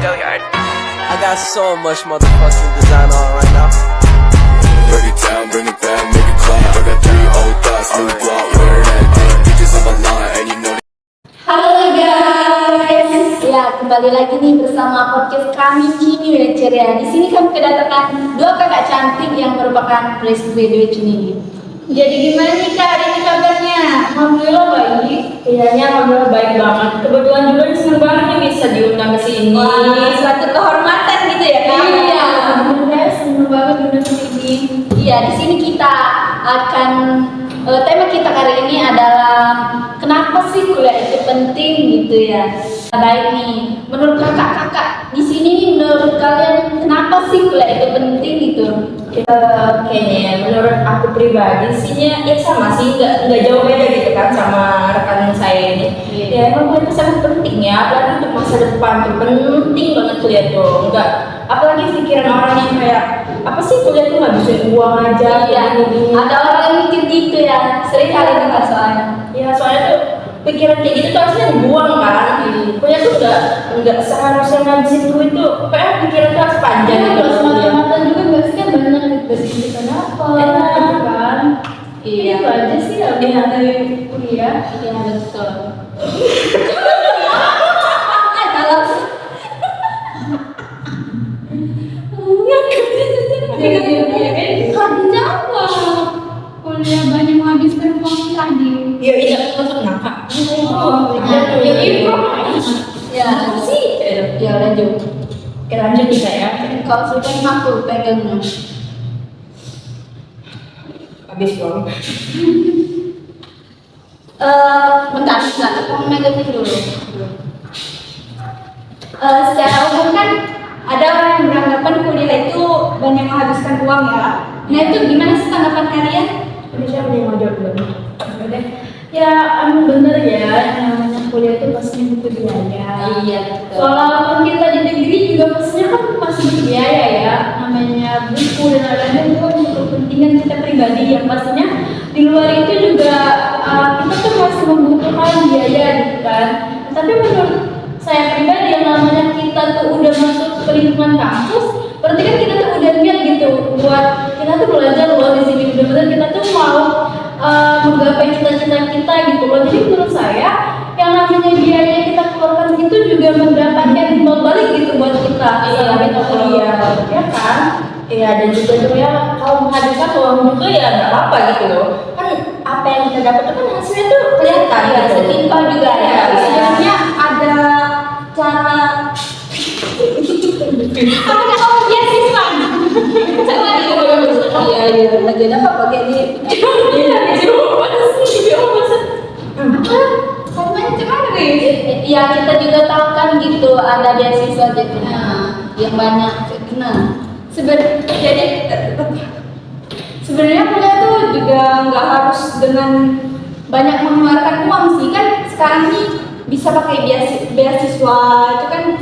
I got so much motherfucking design on right now. Break it down, bring it back, make it clap. I got 3 old thoughts, new guap, wear that thing. Bitches on my line, and you know. Halo guys, ya kembali lagi nih bersama podcast kami Cini Ceria. Di sini kami kedatangan dua kakak cantik yang merupakan fresh graduate Cini. Jadi gimana nih kak hari ini kabarnya? Alhamdulillah baik. Iya, alhamdulillah baik banget. Kebetulan juga senang banget nih bisa diundang ke sini. Wah, suatu kehormatan gitu ya kak? Iya, alhamdulillah senang banget diundang ke sini. Iya, di sini kita akan tema kita kali ini adalah kenapa sih kuliah itu penting gitu ya. Baik nih, menurut kakak-kakak di sini nih, menurut kalian kenapa sih kuliah itu penting gitu? Kayaknya menurut aku pribadi sih ya sama sih, nggak jauh beda gitu kan sama rekan saya ini. Ya emang kuliah itu sangat penting ya, apalagi untuk masa depan tuh penting banget kuliah tuh. Enggak, apalagi pikiran orang yang kayak apa sih kuliah tuh nggak bisa uang aja. Iya, ada orang yang mikir gitu ya, sering kali dengar soalnya. Ya soalnya tuh pikiran kayak gitu tuh harusnya dibuang kan. Kuliah tuh nggak seharusnya ngabisin duit tuh, kayak pikiran tuh harus panjang gitu. Semata-mata juga nggak sih kan banyak gitu kenapa kan? Iya. Itu aja sih yang dari kuliah. Iya betul. Kan jawab kuliah banyak menghabiskan uang tadi. Iya iya masuk ngakak. Ya sih. Ya lanjut. Oke lanjut kita ya. Kau suka aku pegangnya. Habis uang. Bentar, aku megangin dulu. Secara umum kan ada orang yang beranggapan kuliah itu banyak menghabiskan uang ya. Nah itu gimana sih tanggapan kalian? Ini siapa yang mau jawab dulu? Ya, emang bener ya, namanya kuliah itu pasti butuh biaya. Iya betul. Walaupun kita di negeri juga pastinya kan masih berbiaya ya, namanya buku dan lain-lain itu kan untuk kepentingan kita pribadi yang pastinya di luar itu juga kita tuh masih membutuhkan biaya gitu kan. Tapi menurut saya pribadi yang namanya kita tuh udah masuk ke lingkungan kampus, berarti kan kita tuh udah niat gitu buat kita tuh belajar loh di sini, benar-benar kita tuh mau menggapai cita-cita kita gitu loh. Jadi menurut saya yang namanya biaya yang kita keluarkan itu juga mendapatkan imbal balik gitu buat kita. Iya kita kuliah, ya kan? Iya dan juga tuh ya kalau menghabiskan uang itu ya nggak apa-apa gitu loh. Kan apa yang kita dapat itu kan hasilnya tuh kelihatan Ya, gitu. setimpal juga ya. Sebenarnya ada cara apakah kamu beasiswa? Coba iya lagi ada apa pakai di ya kita juga tahu kan gitu ada beasiswa gitu yang banyak nah sebenarnya kuliah tuh juga nggak harus dengan banyak mengeluarkan uang sih kan sekarang nih bisa pakai beasiswa itu kan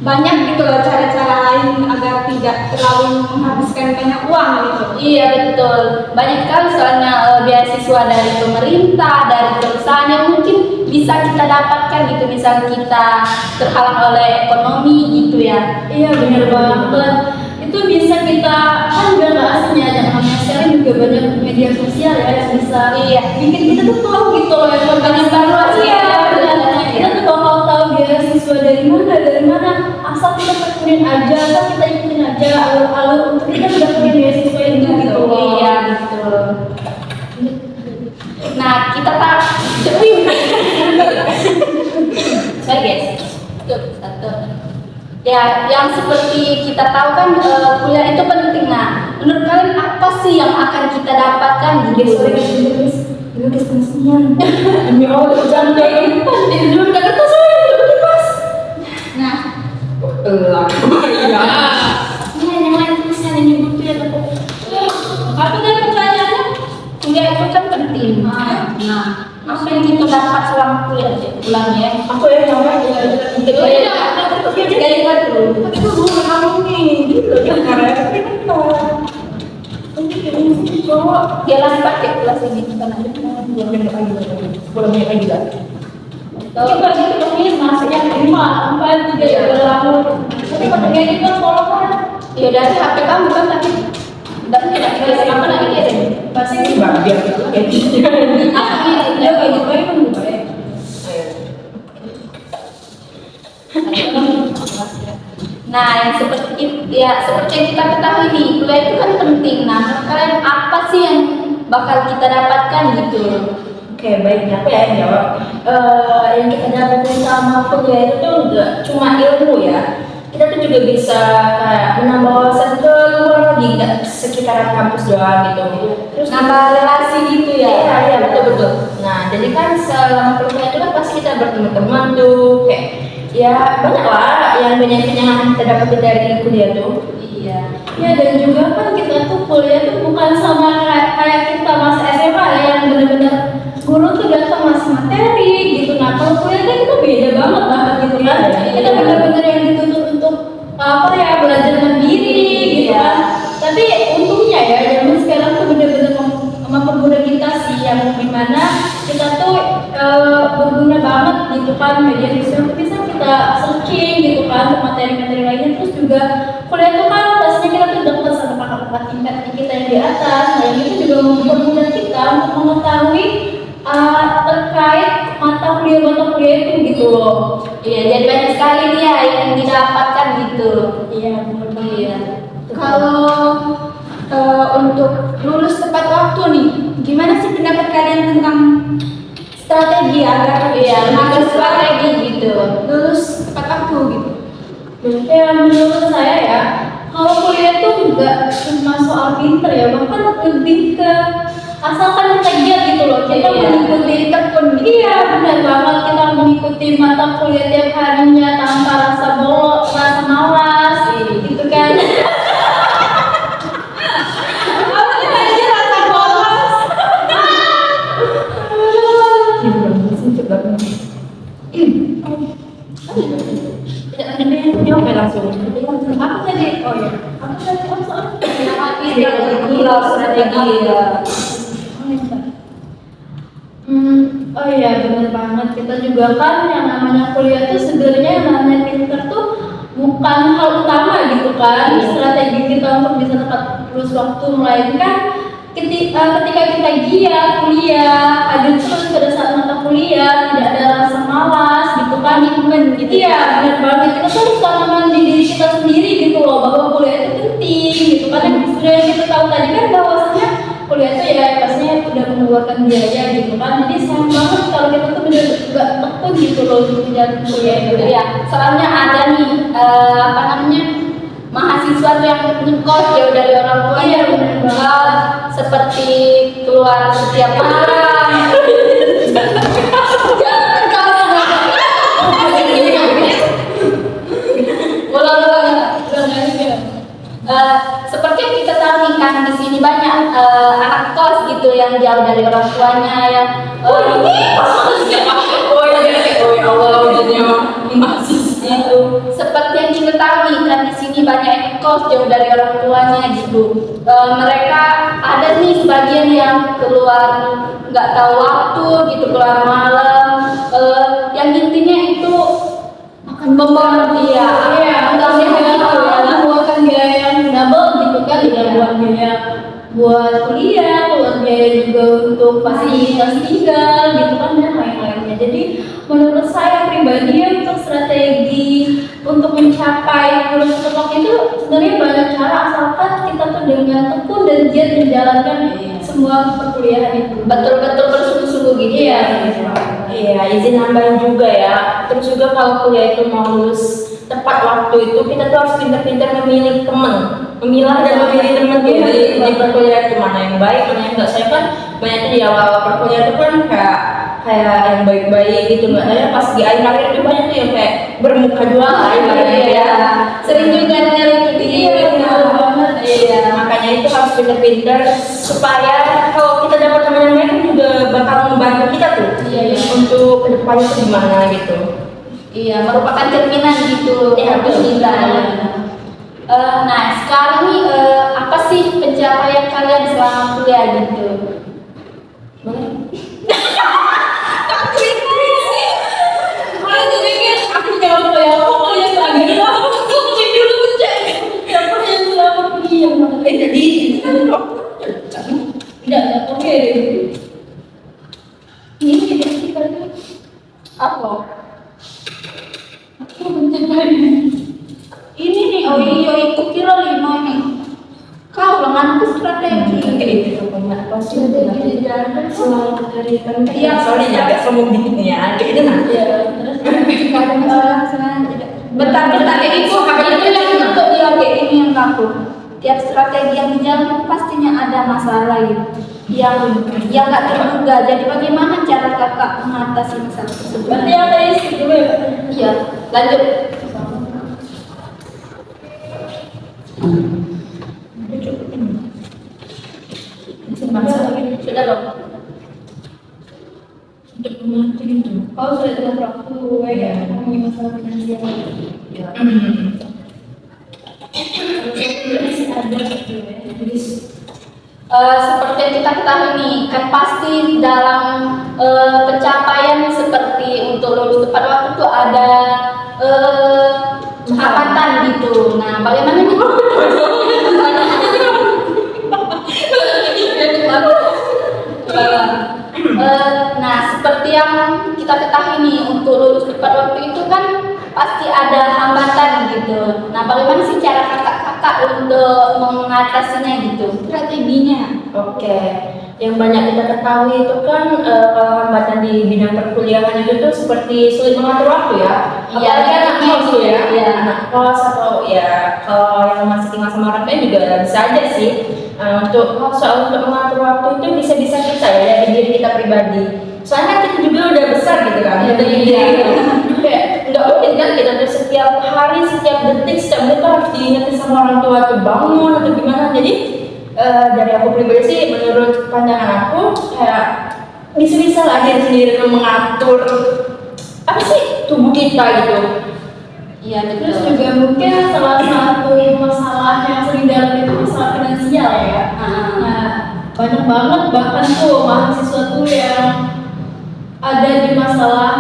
banyak gitu loh cara-cara lain agar tidak terlalu menghabiskan banyak uang gitu. Iya betul, banyak sekali soalnya beasiswa dari pemerintah, dari perusahaan yang mungkin bisa kita dapatkan gitu, misal kita terhalang oleh ekonomi gitu ya. Iya benar banget. Itu bisa kita kan udah nggak asing ya, yang namanya sekarang juga banyak media sosial ya yang bisa bikin kita tuh tahu gitu loh yang banyak baru ya. Kita tuh bakal tahu beasiswa dari mana asal kita tekunin aja, asal kita ikutin aja alur-alur untuk kita mendapatkan beasiswa itu gitu loh. Iya betul. Nah kita tak cepim. Saya guys, satu. Ya, yang seperti kita tahu kan kuliah itu penting. Nah, menurut kalian apa sih yang akan kita dapatkan di Guys, pensiun. Demi Allah jangan kayak gitu. di dulu kertas udah pas. Nah, Iya. ini yang lain tulisnya ini buku ya tuh. Apa tadi pertanyaannya? Kuliah itu kan penting. Nah, apa yang kita dapat selama kuliah ulangnya? Aku yang namanya Sekali dulu. itu dulu kamu nih gitu ya karena Jalan pakai kelas ini kita nanti. 10 menit lagi lah. Tapi kalau gitu pokoknya masih yang 5, 4, 3 lama kuliah di follow kan? Ya dari HP kamu kan tapi tidak kirim apa lagi kirim. Pasti Ini biar gitu kayak gitu. ya kayak gitu aja kan gue. Nah, yang seperti yang kita ketahui nih, kuliah itu kan penting. Nah, menurut kalian apa sih yang bakal kita dapatkan gitu? Oke, baik, aku ya yang jawab. Yang kita dapetin sama kuliah itu tuh nggak cuma ilmu ya. Kita tuh juga bisa kayak menambah wawasan ke luar lagi, nggak sekitaran kampus doang gitu. Terus Nambah relasi gitu ya? Iya, betul. Nah, jadi kan selama kuliah itu kan pasti kita bertemu teman tuh, kayak ya banyak lah yang banyak yang kita dapetin dari kuliah tuh. Iya. Ya dan juga kan kita tuh kuliah tuh bukan sama kayak kita masa SMA ya yang benar-benar guru tuh datang ngasih materi gitu. Nah kalau kuliah kan kita beda banget banget gitu kan. Kita benar-benar yang dituntut untuk apa ya belajar mandiri gitu kan. Tapi untungnya ya zaman sekarang tuh benar-benar mempermudah kita sih yang dimana kita tuh berguna banget gitu kan media sosial tuh bisa kita searching gitu kan materi-materi lainnya. Terus juga kuliah tuh kan pastinya kita tuh dekat sama kakak-kakak tingkat kita yang di atas. Nah yang itu juga mempermudah kita untuk mengetahui terkait mata kuliah itu gitu loh. Iya, jadi banyak sekali nih ya yang didapatkan gitu. Iya benar banget. Iya. Kalau untuk lulus tepat waktu nih, gimana sih pendapat kalian tentang strategi agar mengatur strategi gitu, lulus tepat waktu gitu? Ya menurut saya ya, kalau kuliah itu nggak cuma soal pinter ya, bahkan lebih ke asalkan kita giat gitu loh. Kita mengikuti tekun. Iya benar banget, kita mengikuti mata kuliah tiap harinya tanpa rasa bolos, rasa malas, gitu kan. Langsung. Aku tadi, oh ya, aku tadi Strategi ya. Oh iya benar banget, kita juga kan yang namanya kuliah tuh sebenarnya yang namanya pinter tuh bukan hal utama gitu kan. Strategi kita untuk bisa tepat lulus waktu melainkan ketika kita giat kuliah, hadir terus pada saat mata kuliah, tidak ada rasa malas gitu kan. Gitu. Iya benar banget, kita tuh harus tanaman di diri kita sendiri gitu loh bahwa kuliah itu penting gitu kan. Yang sudah kita tahu tadi kan bahwasanya kuliah itu ya pastinya udah mengeluarkan biaya gitu kan. Jadi sayang banget kalau kita tuh benar gak tekun gitu loh untuk menjalani kuliah itu. Ya, soalnya ada nih mahasiswa tuh yang ngekos jauh dari orang tuanya. Iya, bener banget. Seperti keluar setiap malam. Seperti yang kita tahu nih kan di sini banyak anak kos gitu yang jauh dari orang tuanya yang seperti yang kita tahu nih kan di sini banyak yang kos jauh dari orang tuanya gitu. Mereka ada nih sebagian yang keluar nggak tahu waktu gitu, keluar malam. Yang intinya itu membawa dia mengeluarkan biaya yang double gitu kan, tidak buat biaya buat kuliah, buat biaya juga untuk fasilitas tinggal gitu kan dan lain-lainnya. Jadi menurut saya pribadi untuk strategi untuk mencapai lulus tepat itu sebenarnya banyak cara asalkan kita tuh dengan tekun dan giat menjalankan semua perkuliahan itu. betul-betul bersungguh-sungguh gitu ya. Iya, izin nambahin juga ya. Terus juga kalau kuliah itu mau lulus tepat waktu itu kita tuh harus pintar-pintar memilih teman, memilah dan memilih teman tuh di perkuliahan itu mana yang baik, mana yang enggak. Saya kan banyaknya di awal perkuliahan itu kan kayak yang baik-baik gitu, nggak ada pas di akhir itu banyak tuh yang kayak bermuka dua Iya, sering juga nyari itu Iya, makanya itu harus pintar-pintar supaya kalau kita dapat teman yang baik juga bakal membantu kita tuh untuk kedepannya tuh gimana gitu. Iya, merupakan cerminan gitu. Iya, Harus betul. kita. Nah, sekarang nih apa sih pencapaian kalian selama kuliah gitu? Boleh? Aku jawab ya, aku mau yang lagi aku dulu Ini nih, oh iya ikut kira 5 nih. Kau lenganku strategi. Kayak itu punya apa sih? Strategi jalan Selalu dari kan. Iya, Soalnya agak sombong dikit nih ya. Kayak itu nah. ya terus jika ada masalah tidak Bentar-bentar itu yang untuk dia kayak ini yang takut. Tiap strategi yang dijalankan pastinya ada masalah gitu. Yang nggak terduga. Jadi bagaimana cara kakak mengatasi masalah tersebut? berarti ada isi dulu ya. Iya, lanjut. Sudah dong. Untuk mengatur itu. Oh sudah telah waktu ya ngomongin masalah finansial. Masih ada gitu ya. Jadi Seperti yang kita ketahui nih, kan pasti dalam pencapaian seperti untuk lulus tepat waktu itu ada hambatan gitu. Nah, bagaimana nih? Nah, seperti yang kita ketahui nih, untuk lulus tepat waktu itu kan pasti ada hambatan gitu. Nah, bagaimana sih cara kakak-kakak untuk mengatasinya gitu? Strateginya. Oke, yang banyak kita ketahui itu kan kalau hambatan di bidang perkuliahan itu tuh seperti sulit mengatur waktu ya. Iya, Apalagi anak iya, kos tuh ya, iya. anak kos atau ya kalau yang masih tinggal sama orang tua juga bisa aja sih. Untuk soal untuk mengatur waktu itu bisa-bisa kita ya dari diri kita pribadi. Soalnya kan kita juga udah besar gitu kan, Iya, udah jadi iya. kayak nggak mungkin kan kita tuh setiap hari, setiap detik, setiap menit tuh harus diingetin sama orang tua tuh bangun atau gimana. Jadi dari aku pribadi sih, menurut pandangan aku kayak bisa-bisa lah diri sendiri tuh mengatur apa sih tubuh kita gitu. Iya, terus betul. juga mungkin salah satu masalah yang sering dalam itu masalah finansial ya. Nah, banyak banget bahkan tuh mahasiswa tuh yang ada di masalah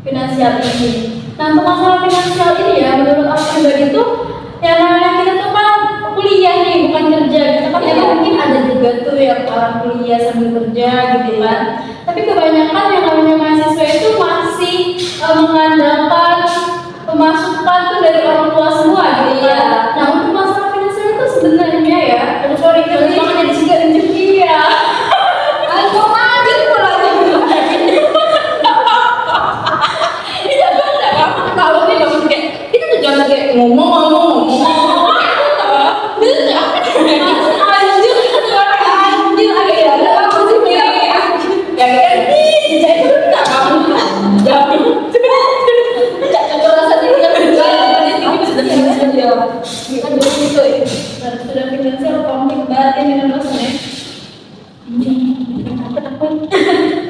finansial ini. Nah, untuk masalah finansial ini ya, menurut aku pribadi tuh yang namanya kita tuh kan kuliah nih, bukan kerja gitu kan. Ya mungkin ada juga tuh yang orang kuliah sambil kerja gitu kan. Tapi kebanyakan yang namanya mahasiswa itu masih mengandalkan pemasukan tuh dari orang tua semua gitu Iya. kan. Nah, untuk masalah finansial itu sebenarnya ya, sorry Jadi- banget jadi juga rezeki ya. Aku maju pula gitu. Kalau nih kamu kayak itu tuh jangan kayak ngomong. Anjir, ya, ada apa sih Ya kan jadi enggak kamu. Jangan. kekerasan ini kan juga ya. Kan begitu ya. Sudah finansial konflik batin dengan dosen ya.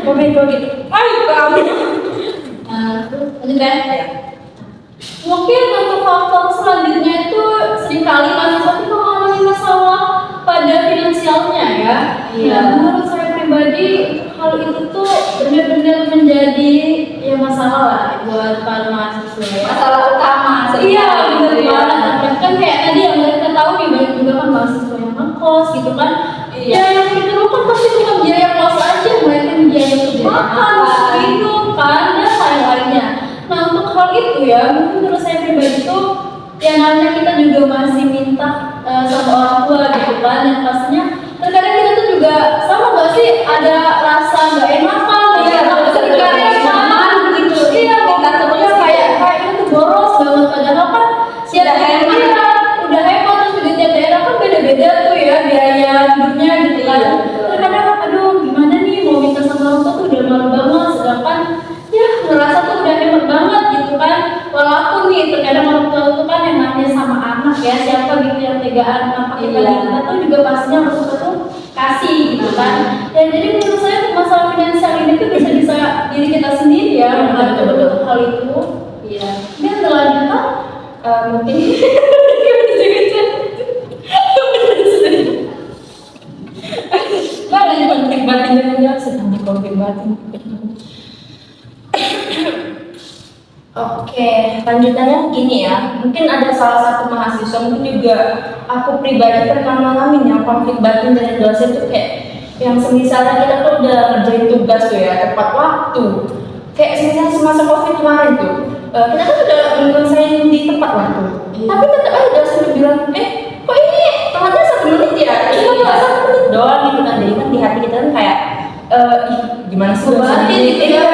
Komen gitu. Ayo kamu. Nah, terus lanjut kan? Mungkin untuk faktor selanjutnya itu seringkali mahasiswa itu mengalami masalah pada finansialnya ya. Iya. Nah, menurut saya pribadi hal itu tuh benar-benar menjadi ya masalah lah buat para mahasiswa ya. Masalah utama. Iya, benar Iya. banget. Kan kayak tadi yang kita tahu nih banyak juga kan mahasiswa yang ngekos gitu kan. Iya. Ya yang kita dulu kan pasti bukan biaya kos aja, mereka biaya untuk makan, minum, kan, dan lain-lainnya. Nah untuk hal itu ya, mungkin menurut saya pribadi itu yang namanya kita juga masih minta sama orang tua gitu kan, yang pastinya terkadang kita tuh juga sama nggak sih ada rasa nggak enakan, Iya, enakan gitu. Iya, Minta terus iya, kayak gitu. kayak itu tuh boros banget padahal kan Sudah hemat. Iya, udah hemat terus juga tiap daerah kan beda-beda tuh ya biaya hidupnya gitu kan. Iya, betul. Terkadang aduh gimana nih mau minta sama orang tua tuh udah malu banget, sedangkan ya ngerasa tuh udah hemat banget gitu kan. Walaupun nih terkadang orang tua tuh kan yang namanya sama anak ya, siapa gitu yang tegaan apa kita Iya. kita tuh juga pastinya orang tua tuh kasih gitu kan. Ya jadi menurut saya masalah finansial ini tuh bisa diri kita sendiri ya mengatur betul. hal itu. Iya. Dan selanjutnya Mungkin nggak ada konflik batin dan enggak sedang di konflik batin. Oke, lanjutannya gini ya. Mungkin ada salah satu mahasiswa, mungkin juga aku pribadi pernah ngalamin yang konflik batin dari dosen tuh kayak yang semisalnya kita tuh udah ngerjain tugas tuh ya tepat waktu. kayak misalnya semasa COVID kemarin tuh, kita kan udah menyelesaikan di tempat waktu, tapi tetap aja dosen tuh bilang, kok ini telatnya 1 menit ya? Cuma nggak 1 menit doang gitu kan, jadi kan di hati kita kan kayak, ih gimana sih dosen ini? Iya,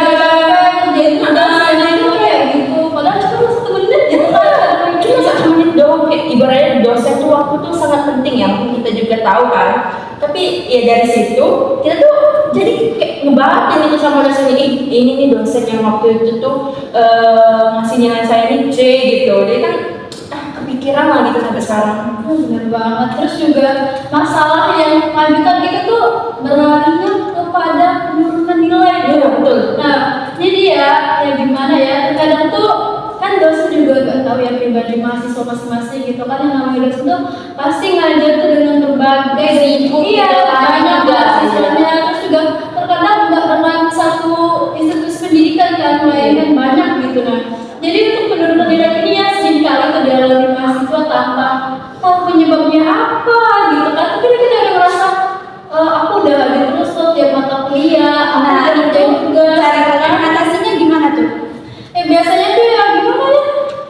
jadi dosennya itu kayak gitu. Padahal cuma 1 menit gitu kan. Cuma 1 menit doang, kayak ibaratnya dosen tuh waktu tuh sangat penting ya, mungkin kita juga tahu kan. Tapi ya dari situ kita tuh jadi kayak ngebatin itu sama dosennya, ini nih dosen yang waktu itu tuh ngasih nilai saya ini C gitu. Jadi kan kepikiran lah gitu sampai sekarang. Bener banget. Terus juga masalah yang lanjutan kita tuh berlarinya kepada penurunan nilai. Iya betul. Nah, jadi ya gimana ya, terkadang tuh kan dosen juga gak tahu ya pribadi mahasiswa masing-masing gitu kan, yang namanya dosen tuh pasti ngajar tuh dengan berbagai Sibuk iya gitu kan, banyak juga. mahasiswanya, terus juga terkadang nggak dengan satu institusi pendidikan kan, melainkan banyak gitu. Nah, jadi untuk penurunan nilai ini ya seringkali itu dialami mahasiswa tanpa tahu penyebabnya apa gitu kan. Tapi kita udah ngerasa aku udah hadir terus tuh tiap mata kuliah, aku udah ngerjain tugas. Cara kalian mengatasinya gimana tuh? Biasanya tuh ya gimana ya?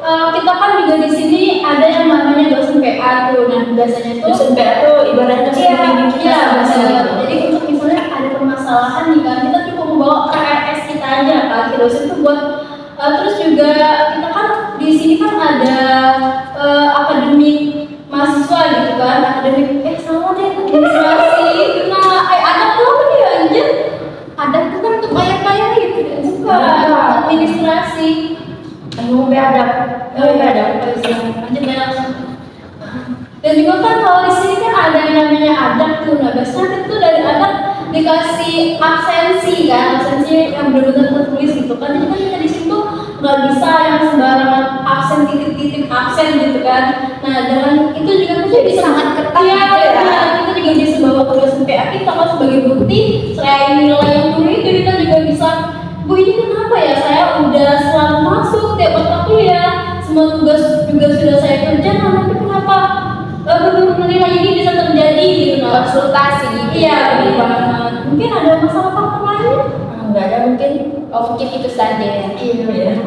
Kita kan juga di sini ada yang namanya dosen PA tuh. Nah, biasanya tuh Dosen PA tuh ibaratnya dosen pembimbing kita iya, sama dosen benar. itu. Jadi untuk misalnya ada permasalahan nih kan, kita cukup membawa KRS kita aja kan ke dosen tuh buat terus juga kita kan di sini kan ada akademik mahasiswa gitu kan, akademik sama deh administrasi. Nah, ada tuh apa dia anjir? Ada tuh kan untuk bayar-bayar gitu kan, bukan administrasi. Ayo beradab. Lanjut ya langsung. Dan juga kan kalau di sini kan ada yang namanya adab tuh. Nah, biasanya itu dari adab dikasih absensi kan, absensi yang benar-benar tertulis gitu kan. Jadi kan kita di situ nggak bisa yang sembarangan absen titik-titik absen gitu kan. Nah, dengan itu juga kita bisa sangat ketat iya, gitu ya. nah, kita juga bisa bawa ke dosen PA kita kan sebagai bukti selain nilai yang turun itu kita juga bisa, Bu ini kenapa ya saya udah selalu masuk tiap mata kuliah, semua tugas juga sudah saya kerjakan, tapi kenapa penurunan nilai ini bisa terjadi gitu. Nah, Konsultasi gitu. iya benar banget. Mungkin ada masalah faktor lain? Enggak ada mungkin. Mungkin itu saja ya. Iya.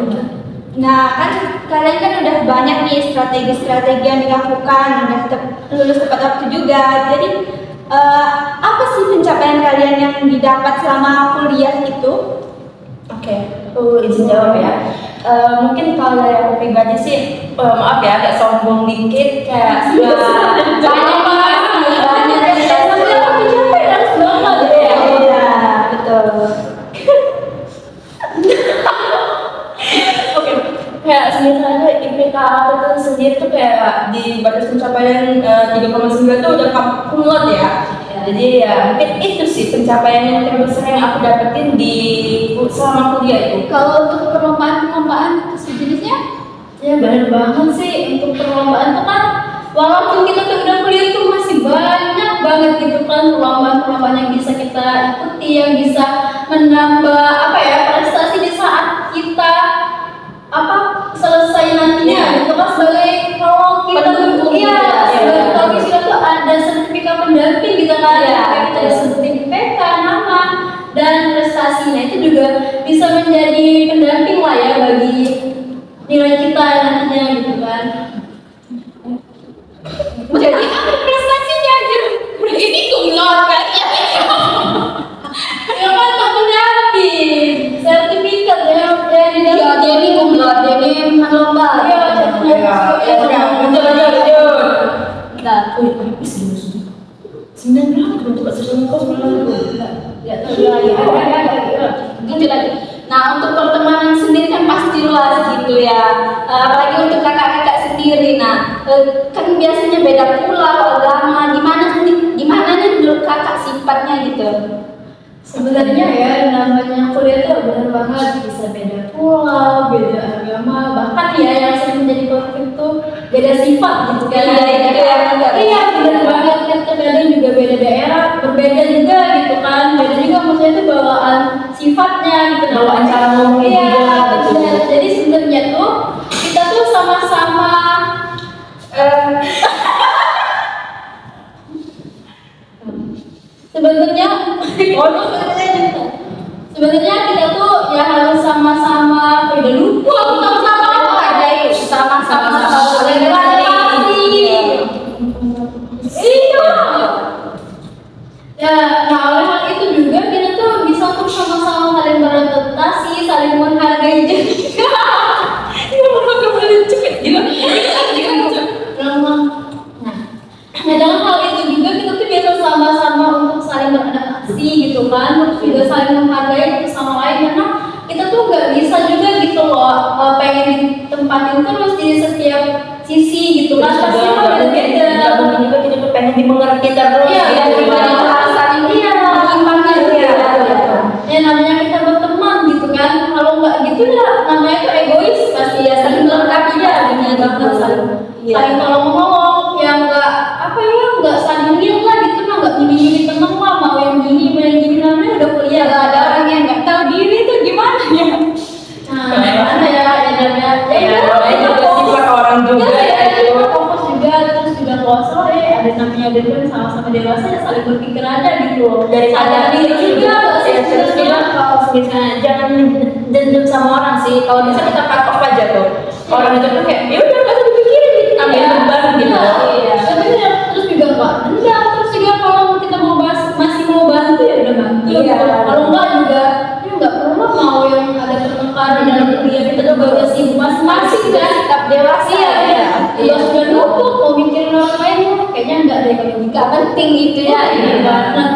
Nah, kan kalian kan udah banyak nih strategi-strategi yang dilakukan, udah lulus tepat waktu juga. Jadi apa sih pencapaian kalian yang didapat selama kuliah itu? Oke, aku izin jawab ya. Mungkin kalau dari aku pribadi sih, maaf ya agak sombong dikit, kayak Banyak banget, banyak Tapi aku capek harus banget ya. Iya, betul. Oke, kayak sebenarnya IPK aku tuh sendiri tuh kayak di batas pencapaian 3,9 tuh udah kumlot ya. Jadi ya mungkin itu sih pencapaian yang terbesar yang aku dapetin di selama kuliah itu. Kalau untuk perlombaan sejenisnya, ya benar banget sih. Untuk perlombaan tuh kan, walaupun kita tuh udah kuliah itu masih banyak banget gitu kan perlombaan-perlombaan yang bisa kita ikuti, yang bisa menambah apa ya prestasi di saat kita selesai nantinya gitu kan. Sebagai kalau kita Pendukung iya, ya. sebagai kalau kita tuh ada sertifikat pendamping gitu kan, Iya. kayak kita disebutin IPK, nama dan prestasinya itu juga bisa menjadi pendamping lah ya bagi nilai kita nantinya gitu kan. Jadi prestasinya aja. Ini kumlot kan? Ya kan tak pendamping, sertifikat ya di Iya, dalam. dia ini kumlot, dia ini bukan lomba. Iya, Lanjut. Enggak. Sembilan berapa tuh untuk asesmen kau Gitu lagi. Nah, untuk pertemanan sendiri kan pasti luas gitu ya. Apalagi untuk kakak-kakak sendiri. Nah, kan biasanya beda pulau, agama. Gimana nih menurut kakak sifatnya gitu? Sebenarnya ya namanya kuliah tuh benar banget, bisa beda pulau, beda agama, bahkan ya yang sering menjadi konflik tuh beda sifat gitu kan. Iya benar banget, kan terkadang juga beda daerah, berbeda juga gitu kan, beda juga maksudnya itu bawaan sifatnya gitu, Bawaan cara ngomongnya iya, juga, betul. benar. Jadi sebenarnya tuh kita tuh sama-sama sebenarnya kita tuh ya harus sama-sama, udah lupa aku sama-sama apa aja yuk, sama-sama saling beradaptasi. Iya. Ya, nah oleh hal itu juga kita tuh bisa untuk sama-sama saling beradaptasi, saling menghargai juga. Ini mau kembali cepet gitu. Nah dalam hal itu juga kita tuh biasa sama-sama untuk saling beradaptasi gitu kan, terus juga saling menghargai satu sama lain karena kita tuh nggak bisa juga gitu loh pengen ditempatin terus di setiap sisi gitu kan, pasti beda-beda. Nggak mungkin juga kita tuh pengen dimengerti terus. Iya, gitu. harus saling menyimpangkan ya. Ya namanya kita berteman gitu kan, kalau nggak gitu ya namanya tuh egois pasti ya, saling melengkapi ya, benar banget saling tolong-menolong, yang nggak apa ya, nggak saling lihat lah gitu, nah nggak milih-milih teman lah, mau yang gini mau yang gini, namanya udah kuliah nggak ada orang yang nggak tahu diri tuh gimana ya. Nah gimana ya namanya juga sifat orang juga ya. Fokus juga, terus juga kosong ada namanya dendam, sama-sama dewasa ya saling berpikir aja gitu Dari sadar diri juga. terus bilang kalau misalnya jangan dendam sama orang sih, kalau bisa kita cut off aja tuh orang itu tuh kayak ya udah nggak usah dipikirin gitu, ambil beban gitu. Iya, sebenarnya terus juga nggak dendam, terus juga kalau kita mau bahas masih mau bantu ya udah bantu. Iya. Kalau nggak juga ya nggak perlu lah mau yang ada pertengkaran dalam kuliah, kita tuh baru sibuk masing-masing kan, sikap dewasa. Iya. Kalau sudah numpuk mau mikirin orang lain kayaknya nggak deh, kalau nggak penting itu ya. Iya banget.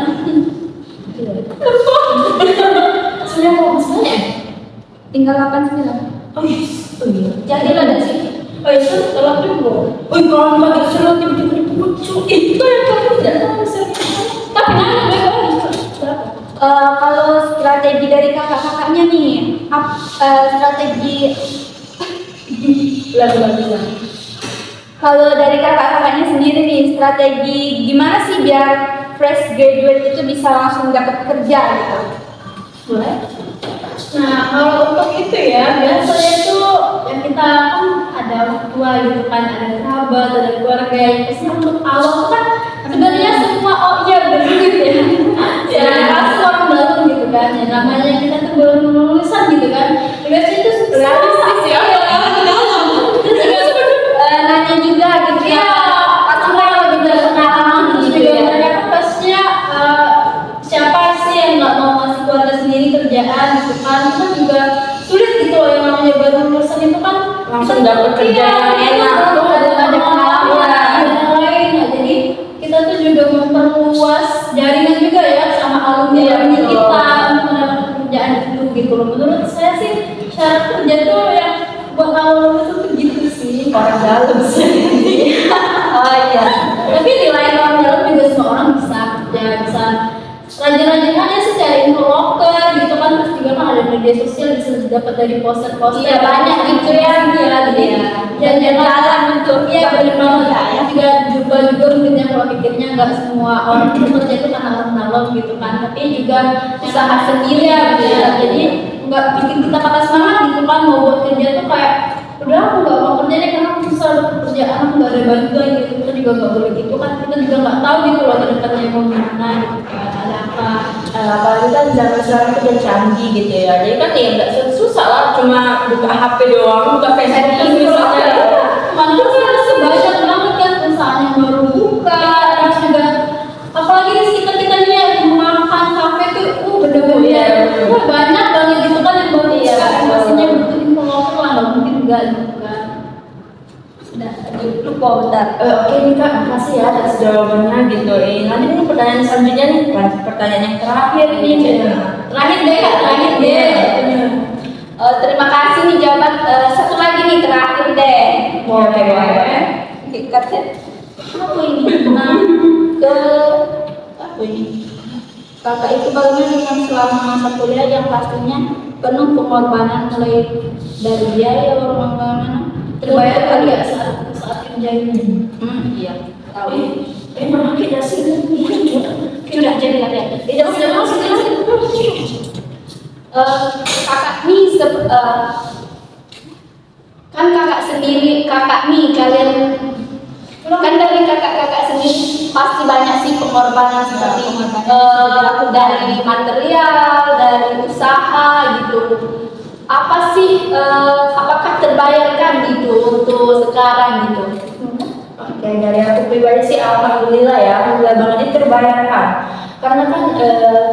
Sudah mau misalnya Tinggal 89. oh iya Jadi lah dari sini. Oh itu tolong dulu. oh kalau nggak gitu sudah tiba-tiba dipucu itu yang kamu tidak tahu Tapi nanya gue Kalau strategi dari kakak-kakaknya nih, strategi lagu-lagu. kalau dari kakak-kakaknya sendiri nih, strategi gimana sih biar fresh graduate itu bisa langsung dapat kerja gitu? boleh. Nah kalau untuk itu ya biasanya tuh yang kita kan ada orang tua gitu kan, ada kerabat, ada keluarga yang biasanya untuk awal kan sebenarnya semua oh iya begitu ya. Jangan kasih orang baru gitu kan, ya namanya kita tuh baru lulusan gitu kan. Biasanya itu realistis ya. Terus juga nanya juga gitu ya. Pasti kalau udah pengalaman gitu ya. Mereka pastinya siapa sih yang nggak mau ngasih keluarga sendiri kerjaan gitu kan, itu juga sulit gitu loh, yang namanya baru lulusan itu kan Langsung dapat kerja yang enak tuh ada pengalaman dan lain ya. Jadi kita tuh juga memperluas jaringan juga ya sama alumni kita untuk mendapatkan pekerjaan itu gitu loh. Menurut saya sih syarat kerja tuh yang buat awal lulus tuh gitu sih, orang dalam sih. oh iya, tapi di lain orang dalam juga semua orang bisa kerja, bisa rajin-rajin aja sih cari info loker gitu kan, terus juga kan ada media sosial bisa dapat dari poster-poster. Iya, banyak gitu ya. Iya, jadi jalan-jalan untuk ya benar banget ya. Juga jumpa juga mungkin yang kalau pikirnya nggak semua orang itu kerja itu karena orang dalam gitu kan, tapi juga usaha sendiri ya gitu ya. Jadi nggak bikin kita patah semangat gitu kan, mau buat kerja tuh kayak udah aku nggak mau kerja deh karena aku susah dapat pekerjaan, aku nggak ada bantuan gitu. Kita juga nggak boleh gitu kan, kita juga nggak tahu gitu loh ke depannya mau gimana gitu kan, ada apa. Apalagi kan zaman sekarang itu udah canggih gitu ya, jadi kan ya nggak susah lah, cuma buka HP doang, buka Facebook terus misalnya. Mantul kan sebanyak banget kan perusahaan yang baru buka, terus juga apalagi di sekitar kita nih yang makan kafe tuh bener-bener banyak banget gitu kan yang baru buka, pastinya butuh info lokal lah, nggak mungkin enggak gitu kan. Udah, lupa bentar. Oke nih Kak, makasih ya atas jawabannya gitu. Nanti ini pertanyaan selanjutnya nih, pertanyaan yang terakhir ini. Terakhir deh Kak, terakhir deh. Terima kasih nih jawaban. Satu lagi nih terakhir deh. Boleh. Katanya apa ini? Nah, ke apa ini? Kakak itu bagaimana dengan selama masa kuliah yang pastinya penuh pengorbanan mulai dari biaya orang mana Terbayar kali ya saat kerja ini. iya tahu. Emang kita sih Sudah jadi katanya. Tidak usah kakak nih kan kakak sendiri kakak nih kalian Kan dari kakak-kakak sendiri pasti banyak sih pengorbanan seperti dari material, dari usaha gitu. Apa sih, apakah terbayarkan gitu untuk sekarang gitu? Oke, dari aku pribadi sih alhamdulillah ya, alhamdulillah banget ini terbayarkan. Karena kan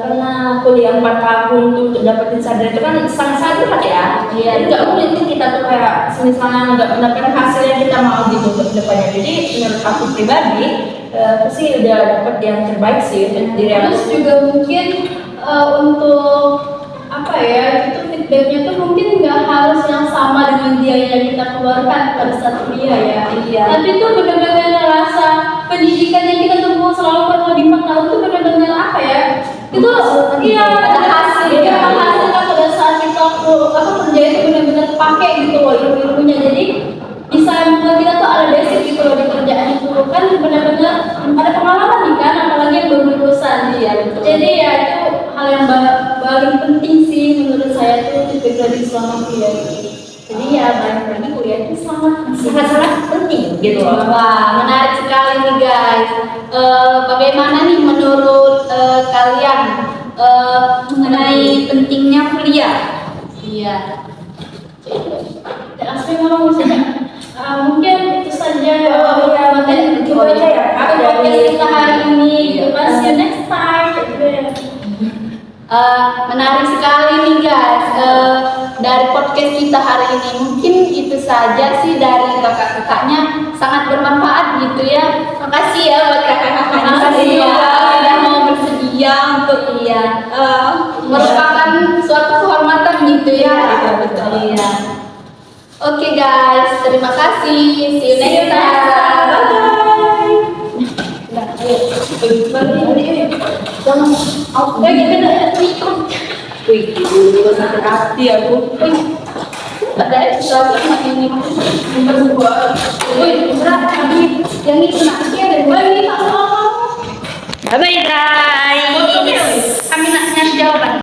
karena kuliah 4 tahun tuh untuk dapetin sarjana itu kan sangat-sangat berat ya. Iya. Jadi nggak mungkin tuh kita tuh kayak misalnya nggak mendapatkan hasil yang kita mau gitu untuk depannya. Jadi menurut aku pribadi, aku sih udah dapet yang terbaik sih untuk diri aku. Terus juga mungkin untuk apa ya, itu feedbacknya tuh mungkin nggak harus yang sama dengan biaya yang kita keluarkan pada saat kuliah ya. Iya. Tapi tuh benar-benar rasa pendidikan yang kita tempuh selama kurang lebih 4 tahun tuh benar-benar apa ya? Itu iya Ada hasil, ya, ya. menghasilkan pada saat kita kerja itu benar-benar pakai gitu loh ilmu-ilmunya. Jadi bisa membuat kita tuh ada basic gitu loh di kerjaan itu kan benar-benar ada pengalaman nih kan, apalagi yang baru lulusan Iya, betul. jadi ya itu hal yang paling penting sih menurut saya tuh pribadi selama kuliah ini. Jadi ya balik lagi kuliah itu Sangat-sangat penting gitu loh. Wah, menarik sekali nih guys. Bagaimana nih menurut kalian mengenai pentingnya kuliah? Iya. asli ngomong maksudnya mungkin itu saja materi itu aja ya, Kak, podcast dari- kita hari ini gitu kan. See you next time. Menarik sekali nih guys, dari podcast kita hari ini. Mungkin itu saja sih dari kakak-kakaknya, sangat bermanfaat gitu ya. Makasih ya buat kakak-kakaknya Makasih ya. sudah mau bersedia untuk merupakan suatu kehormatan gitu ya. Iya, betul. Iya. Oke guys, terima kasih. See you next time. Jangan, Wih, dulu sakit hati aku. Ada sesuatu ini berdua. Wih, berat tadi yang itu nak ada dua ini tak mau. Bye bye guys. Kami nak nyari jawaban.